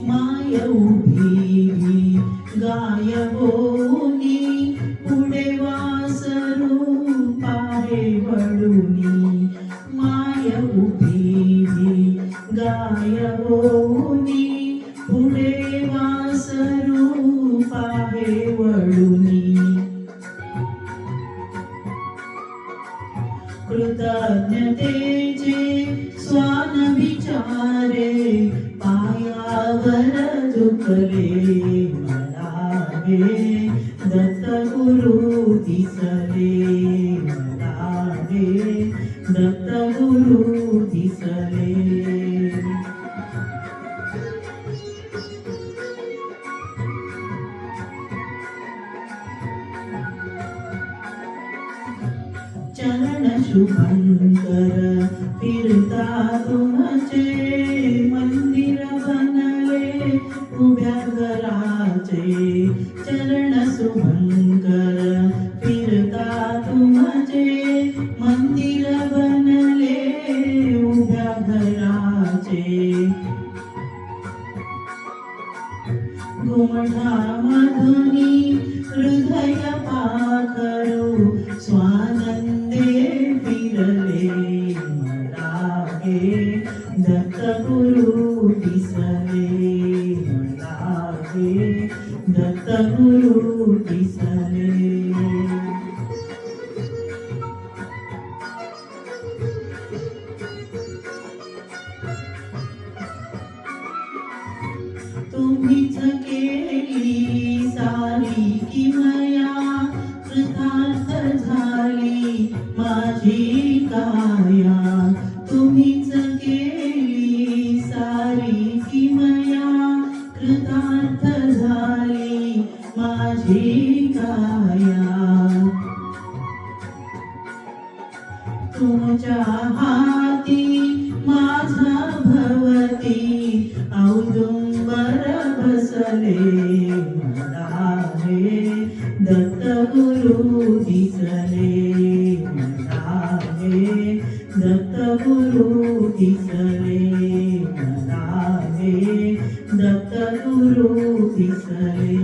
माय उभी गायबोनी पुढे वासरू पाहे वळुनी माय उभी गायबोनी पुढे वासरू पाहे वळुनी कृतज्ञतेचे स्वान विचारे पायावर झुकले मला हे दत्तगुरु दिसले मला हे दत्तगुरु दिसले चरण शुभंकर फिरता तुमचे मंदिर बनले उभ्या घराचे चरण शुभंकर फिरता तुमचे मंदिर बनले उभ्या घराचे घुमठामधुनी हृदय पाखरू स्वानंदे फिरले मला हे दत्तगुरु दिसले मला हे दत्तगुरु दिसले तुम्हीच केली सारी किमया कृतार्थ झाली माझी काया तुम्हीच केली सारी किमया कृतार्थ झाली माझी काया तुमच्या हाती माझा भवती औदुंबर बसले मला हे दत्तगुरु दिसले मला हे दत्तगुरु दिसले मला हे दत्तगुरु दिसले